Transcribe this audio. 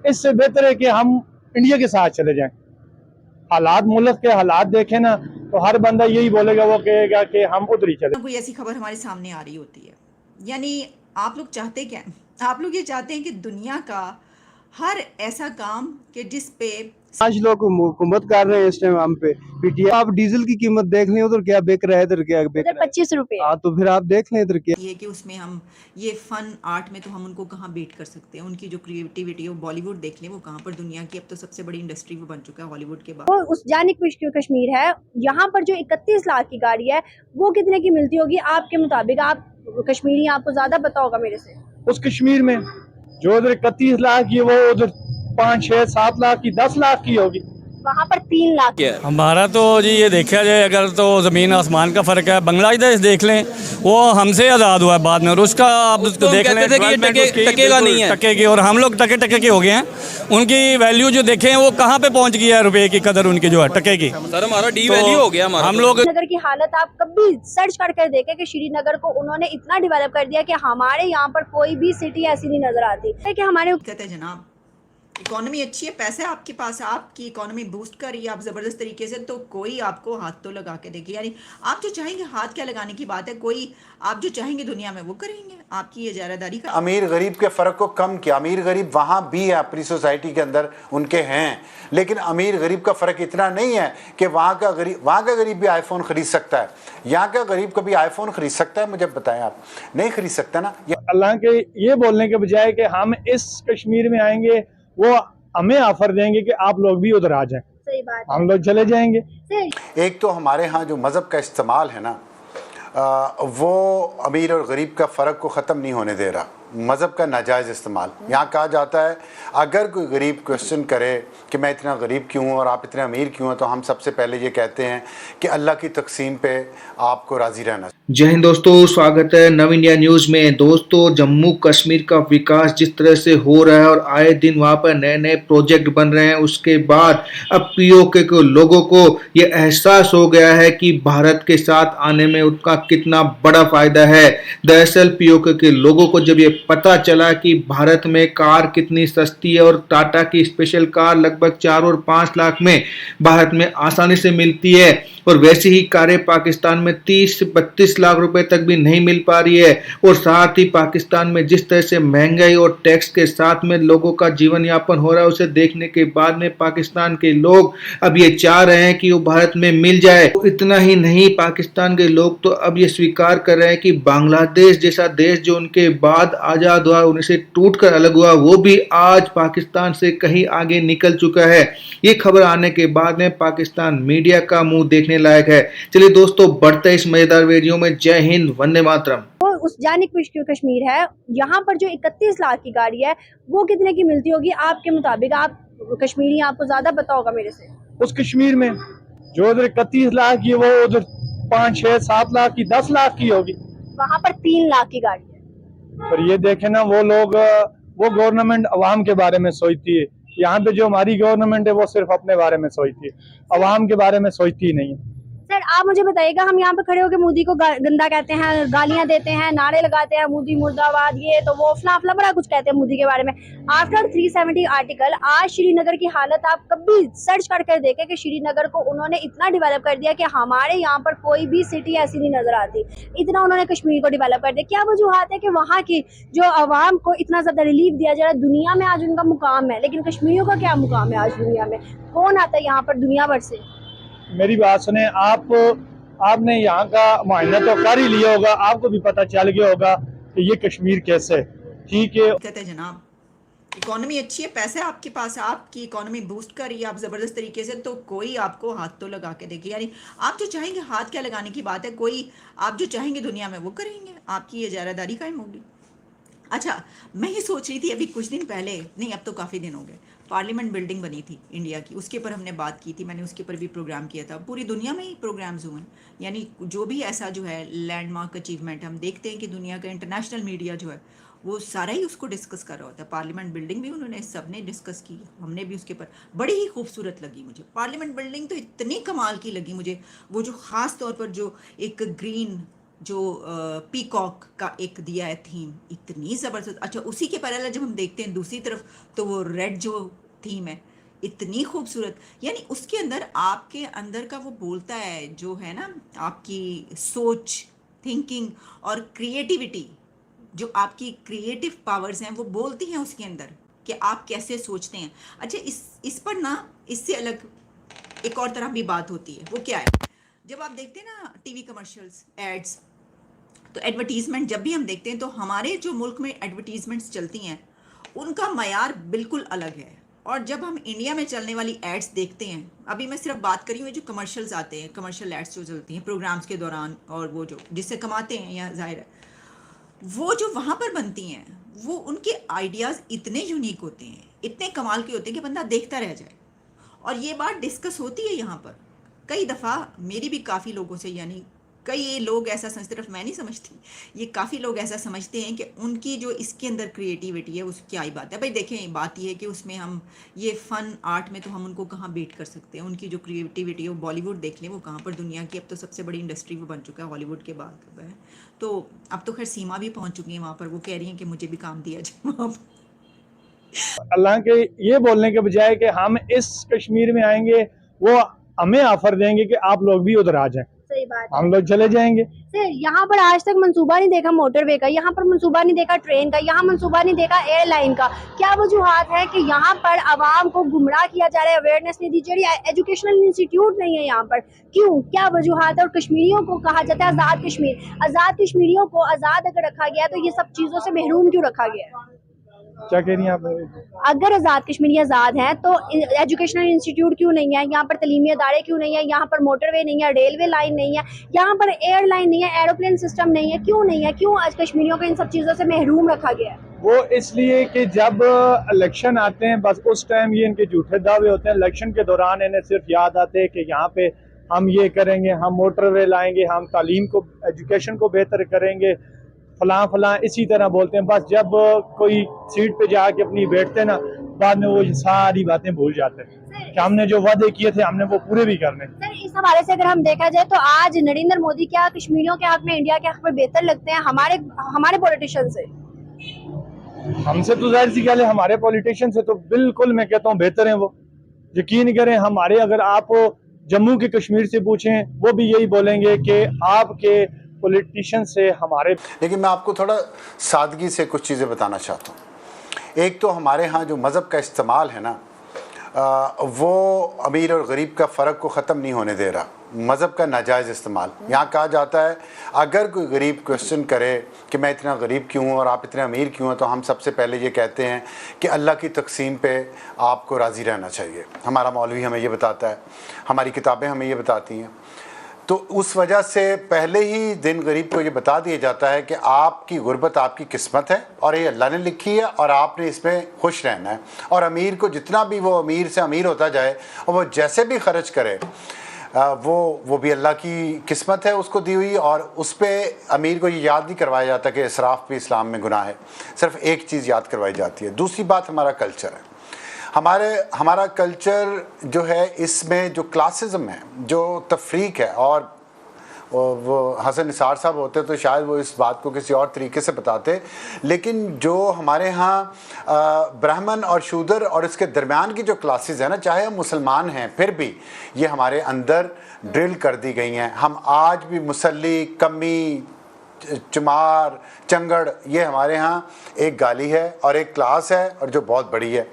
इससे बेहतर है कि हम इंडिया के साथ चले जाएं। हालात, मुल्क के हालात देखें ना, तो हर बंदा यही बोलेगा, वो कहेगा कि हम उधर ही चले। कोई ऐसी खबर हमारे सामने आ रही होती है, यानी आप लोग चाहते क्या हैं? आप लोग ये चाहते हैं कि दुनिया का हर ऐसा काम कि जिस पे 5 लोग हुकूमत कर रहे हैं इस टाइम हम पे पीटीआई। आप डीजल की कीमत देख लें, उधर क्या बिक रहा है, इधर क्या बिक रहा है, 25 रुपए। हाँ, तो फिर आप देख लें इधर क्या। ये कि उसमें हम ये फन आर्ट में तो हम उनको कहाँ बीट कर सकते हैं? उनकी जो क्रिएटिविटी है, वो बॉलीवुड देख लें, वो कहाँ पर दुनिया की अब तो सबसे बड़ी इंडस्ट्री वो बन चुका है हॉलीवुड के बाद। वो उस जानिक कश्मीर है, यहाँ पर जो 31 लाख की गाड़ी है वो कितने की मिलती होगी आपके मुताबिक? आप कश्मीरी, आपको ज्यादा पता होगा मेरे से। उस कश्मीर में जो उधर 31 लाख की, वो उधर 5, 6, 7 लाख की, 10 लाख की होगी। वहाँ पर 3 लाख। हमारा तो जी ये देखा जाए अगर तो ज़मीन आसमान का फ़र्क है। बांग्लादेश देख लें, वो हमसे आज़ाद हुआ है बाद में, और उसका आप उसको देख लें, टकेगा नहीं है, टके की, और हम लोग टके के हो गए हैं। उनकी वैल्यू जो देखें वो कहाँ पे पहुँच गई है, रुपए की कदर उनकी जो है टके की। सर हमारा डी वैल्यू हो गया हमारा। हम लोग श्रीनगर की हालत आप कभी सर्च करके देखें कि श्रीनगर को उन्होंने इतना डेवलप कर दिया कि हमारे यहाँ पर कोई भी सिटी ऐसी नहीं नजर आती है कि हमारे। कहते हैं जनाब, इकोनॉमी अच्छी है, पैसा आपके पास, आपकी इकोनॉमी बूस्ट कर रही है, आप ज़बरदस्त तरीके से, तो कोई आपको हाथ तो लगा के देखे। यानी आप जो चाहेंगे, हाथ क्या लगाने की बात है, कोई आप जो चाहेंगे दुनिया में वो करेंगे। आपकी ये ज़ारादारी का अमीर गरीब के फ़र्क को कम किया। अमीर गरीब वहाँ भी है, अपनी सोसाइटी के अंदर उनके हैं, लेकिन अमीर गरीब का फ़र्क इतना नहीं है कि वहाँ का गरीब भी आईफोन ख़रीद सकता है। यहाँ का गरीब कभी आईफोन ख़रीद सकता है? मुझे बताएं, आप नहीं खरीद सकता ना। अल्लाह के ये बोलने के बजाय कि हम इस कश्मीर में आएंगे, वो हमें ऑफर देंगे कि आप लोग भी उधर आ जाएं। सही बात, हम लोग चले जाएंगे। एक तो हमारे यहाँ जो मज़हब का इस्तेमाल है ना, वो अमीर और गरीब का फ़र्क को ख़त्म नहीं होने दे रहा। मज़हब का नाजायज़ इस्तेमाल, यहाँ कहा जाता है अगर कोई गरीब क्वेश्चन करे कि मैं इतना गरीब क्यों हूँ और आप इतने अमीर क्यों हैं, तो हम सबसे पहले ये कहते हैं कि अल्लाह की तकसीम पे आपको राज़ी रहना। जय हिंद दोस्तों, स्वागत है नव इंडिया न्यूज में। दोस्तों, जम्मू कश्मीर का विकास जिस तरह से हो रहा है और आए दिन वहां पर नए नए प्रोजेक्ट बन रहे हैं, उसके बाद अब पीओके के लोगों को ये एहसास हो गया है कि भारत के साथ आने में उनका कितना बड़ा फायदा है। दरअसल पीओके के लोगों को जब ये पता चला कि भारत में कार कितनी सस्ती है और टाटा की स्पेशल कार लगभग 4 और 5 लाख में भारत में आसानी से मिलती है, और वैसी ही कारें पाकिस्तान में 30 से 32 लाख रुपए तक भी नहीं मिल पा रही है, और साथ ही पाकिस्तान में जिस तरह से महंगाई और टैक्स के साथ में लोगों का जीवन यापन हो रहा है, उसे देखने के बाद में पाकिस्तान के लोग अब ये चाह रहे हैं कि वो भारत में मिल जाए। तो इतना ही नहीं, पाकिस्तान के लोग तो अब ये स्वीकार कर रहे हैं कि बांग्लादेश जैसा देश जो उनके बाद आजाद हुआ, उनसे टूटकर अलग हुआ, वो भी आज पाकिस्तान से कहीं आगे निकल चुका है। ये खबर आने के बाद में पाकिस्तान मीडिया का मुंह देखने लायक है। चलिए दोस्तों, बढ़ते इस मजेदार वीडियो में। जय हिंद, वंदे मातरम। वो उस जानिक कश्मीर है, यहाँ पर जो 31 लाख की गाड़ी है वो कितने की मिलती होगी आपके मुताबिक? आप कश्मीरी, आपको ज्यादा पता होगा मेरे से। उस कश्मीर में जो उधर 31 लाख की, वो उधर 5, 6, 7 लाख की, 10 लाख की होगी। वहाँ पर 3 लाख की गाड़ी है। पर ये देखे ना, वो लोग, वो गवर्नमेंट अवाम के बारे में सोचती है। यहाँ पे जो हमारी गवर्नमेंट है वो सिर्फ अपने बारे में सोचती है, अवाम के बारे में सोचती ही नहीं है। सर आप मुझे बताइएगा, हम यहाँ पे खड़े होकर मोदी को गंदा कहते हैं, गालियां देते हैं, नारे लगाते हैं, मोदी मुर्दाबाद, ये तो वो फला फला बड़ा कुछ कहते हैं मोदी के बारे में। आफ्टर 370 आर्टिकल आज श्रीनगर की हालत आप कभी सर्च करके देखें कि श्रीनगर को उन्होंने इतना डेवलप कर दिया कि हमारे यहाँ पर कोई भी सिटी ऐसी नहीं नजर आती। इतना उन्होंने कश्मीर को डेवलप कर दिया। क्या वजूहत है कि वहाँ की जो आवाम को इतना ज्यादा रिलीफ दिया जा रहा है? दुनिया में आज उनका मुकाम है, लेकिन कश्मीरियों का क्या मुकाम है आज दुनिया में? कौन आता है यहाँ पर दुनिया भर से? मेरी बात सुने, आपने यहाँ का मुआयना तो कर ही लिया होगा, आपको भी पता चल गया होगा कि ये कश्मीर कैसे है। ठीक है, कहते हैं जनाब, इकोनॉमी अच्छी है, पैसा आपके पास, आपकी इकोनॉमी बूस्ट कर रही है, आप ज़बरदस्त तरीके से, तो कोई आपको हाथ तो लगा के देखे। यानी आप जो चाहेंगे, हाथ क्या लगाने की बात है, कोई आप जो चाहेंगे दुनिया में वो करेंगे। आपकी ये ज़ारादारी कायम होगी। अच्छा, मैं ये सोच रही थी अभी कुछ दिन पहले, नहीं अब तो काफ़ी दिन हो गए, पार्लियामेंट बिल्डिंग बनी थी इंडिया की, उसके ऊपर हमने बात की थी, मैंने उसके ऊपर भी प्रोग्राम किया था। पूरी दुनिया में ही प्रोग्राम्स हुए, यानी जो भी ऐसा जो है लैंडमार्क अचीवमेंट हम देखते हैं कि दुनिया का इंटरनेशनल मीडिया जो है वो सारा ही उसको डिस्कस कर रहा होता है। पार्लियामेंट बिल्डिंग भी उन्होंने सबने डिस्कस की, हमने भी उसके ऊपर, बड़ी ही खूबसूरत लगी मुझे पार्लियामेंट बिल्डिंग, तो इतनी कमाल की लगी मुझे। वो जो ख़ास तौर पर जो एक ग्रीन जो पीकॉक का एक दिया है थीम, इतनी ज़बरदस्त। अच्छा, उसी के पैरेलल जब हम देखते हैं दूसरी तरफ तो वो रेड जो थीम है इतनी खूबसूरत, यानी उसके अंदर आपके अंदर का वो बोलता है जो है ना, आपकी सोच, थिंकिंग और क्रिएटिविटी, जो आपकी क्रिएटिव पावर्स हैं वो बोलती हैं उसके अंदर कि आप कैसे सोचते हैं। अच्छा, इस पर ना इससे अलग एक और तरह भी बात होती है। वो क्या है, जब आप देखते हैं ना टीवी कमर्शियल्स, एड्स, तो एडवर्टीज़मेंट जब भी हम देखते हैं तो हमारे जो मुल्क में एडवर्टीज़मेंट्स चलती हैं उनका मयार बिल्कुल अलग है, और जब हम इंडिया में चलने वाली एड्स देखते हैं, अभी मैं सिर्फ बात करी हूँ जो कमर्शियल्स आते हैं, कमर्शियल एड्स जो चलती हैं प्रोग्राम्स के दौरान, और वो जो जिससे कमाते हैं, या जाहिर है वो जो वहाँ पर बनती हैं वो उनके आइडियाज़ इतने यूनिक होते हैं, इतने कमाल के होते हैं कि बंदा देखता रह जाए। और ये बात डिस्कस होती है यहाँ पर कई दफ़ा, मेरी भी काफ़ी लोगों से, यानी कई लोग ऐसा समझते, सिर्फ मैं नहीं समझती, ये काफ़ी लोग ऐसा समझते हैं कि उनकी जो इसके अंदर क्रिएटिविटी है उसकी क्या ही बात है। भाई देखें, बात ये है कि उसमें हम ये फ़न आर्ट में तो हम उनको कहाँ बीट कर सकते हैं, उनकी जो क्रिएटिविटी है वो बॉलीवुड देख लें, वो कहाँ पर दुनिया की अब तो सबसे बड़ी इंडस्ट्री वो बन चुका है हॉलीवुड के बाद है। तो अब तो खैर सीमा भी पहुँच चुकी है वहाँ पर, वो कह रही हैं कि मुझे भी काम दिया जाए वहाँ पर। अल्लाह के ये बोलने के बजाय कि हम इस कश्मीर में आएंगे, वो हमें ऑफर देंगे कि आप लोग भी उधर आ जाएं, सही बात है। हम लोग चले जाएंगे। सर, यहाँ पर आज तक मंसूबा नहीं देखा मोटरवे का, यहाँ पर मंसूबा नहीं देखा ट्रेन का, यहाँ मंसूबा नहीं देखा एयरलाइन का। क्या वजूहात है कि यहाँ पर आवाम को गुमराह किया जा रहा है, अवेयरनेस नहीं दी जा रही, एजुकेशनल इंस्टीट्यूट नहीं है यहाँ पर, क्यों, क्या वजूहात है? और कश्मीरियों को कहा जाता है आज़ाद कश्मीर, आज़ाद कश्मीरियों को आज़ाद अगर रखा गया तो ये सब चीज़ों से महरूम क्यों रखा गया है? क्या कह रही हैं आप? अगर आज़ाद कश्मीरी आज़ाद हैं तो एजुकेशनल इंस्टीट्यूट क्यों नहीं है यहाँ पर, तलीमी अदारे क्यों नहीं है यहाँ पर, मोटरवे नहीं है, रेलवे लाइन नहीं है यहाँ पर, एयरलाइन नहीं है, एरोप्लेन सिस्टम नहीं है, क्यों नहीं है? क्यों आज कश्मीरियों को इन सब चीज़ों से महरूम रखा गया है? वो इसलिए कि जब इलेक्शन आते हैं बस उस टाइम ये इनके झूठे दावे होते हैं। इलेक्शन के दौरान इन्हें सिर्फ याद आते हैं कि यहाँ पे हम ये करेंगे, हम मोटरवे लाएंगे, हम तालीम को, एजुकेशन को बेहतर करेंगे, फलां फलां, इसी तरह बोलते हैं। बस जब कोई सीट पे जाके अपनी बैठते ना, बाद में वो सारी बातें भूल जाते हैं कि हमने जो वादे किए थे हमने वो पूरे भी करने। सर, इस हवाले से अगर हम देखा जाए तो आज नरेंद्र मोदी क्या कश्मीरियों के हक में, इंडिया के हक में बेहतर लगते हैं हमारे पॉलिटिशियन से? हमसे तो जाहिर सी गल है, हमारे पॉलिटिशियन से तो बिल्कुल मैं कहता हूँ बेहतर हैं वो। यकीन करें, हमारे, अगर आप जम्मू के कश्मीर से पूछें वो भी यही बोलेंगे कि आपके पॉलिटिशियन से हमारे। लेकिन मैं आपको थोड़ा सादगी से कुछ चीज़ें बताना चाहता हूँ। एक तो हमारे यहाँ जो मज़हब का इस्तेमाल है ना, वो अमीर और गरीब का फ़र्क को ख़त्म नहीं होने दे रहा। मज़हब का नाजायज़ इस्तेमाल, यहाँ कहा जाता है अगर कोई गरीब क्वेश्चन करे कि मैं इतना गरीब क्यों हूँ और आप इतने अमीर क्यों हैं, तो हम सबसे पहले ये कहते हैं कि अल्लाह की तकसीम पे आपको राज़ी रहना चाहिए। हमारा मौलवी हमें ये बताता है, हमारी किताबें हमें ये बताती हैं। तो उस वजह से पहले ही दिन गरीब को ये बता दिया जाता है कि आपकी गुर्बत आपकी किस्मत है और ये अल्लाह ने लिखी है और आपने इसमें खुश रहना है। और अमीर को जितना भी वो अमीर से अमीर होता जाए और वो जैसे भी खर्च करे, वो भी अल्लाह की किस्मत है उसको दी हुई, और उस पर अमीर को ये याद नहीं करवाया जाता कि इसराफ भी इस्लाम में गुनाह है। सिर्फ एक चीज़ याद करवाई जाती है। दूसरी बात हमारा कल्चर है। हमारा कल्चर जो है, इसमें जो क्लासिज्म है, जो तफरीक है, और वो हसन निसार साहब होते तो शायद वो इस बात को किसी और तरीके से बताते, लेकिन जो हमारे यहाँ ब्राह्मण और शूद्र और इसके दरमियान की जो क्लासेस है ना, चाहे हम मुसलमान हैं फिर भी ये हमारे अंदर ड्रिल कर दी गई हैं। हम आज भी मुसल्ली, कमी, चुमार, चंगड़, ये हमारे यहाँ एक गाली है और एक क्लास है और जो बहुत बड़ी है।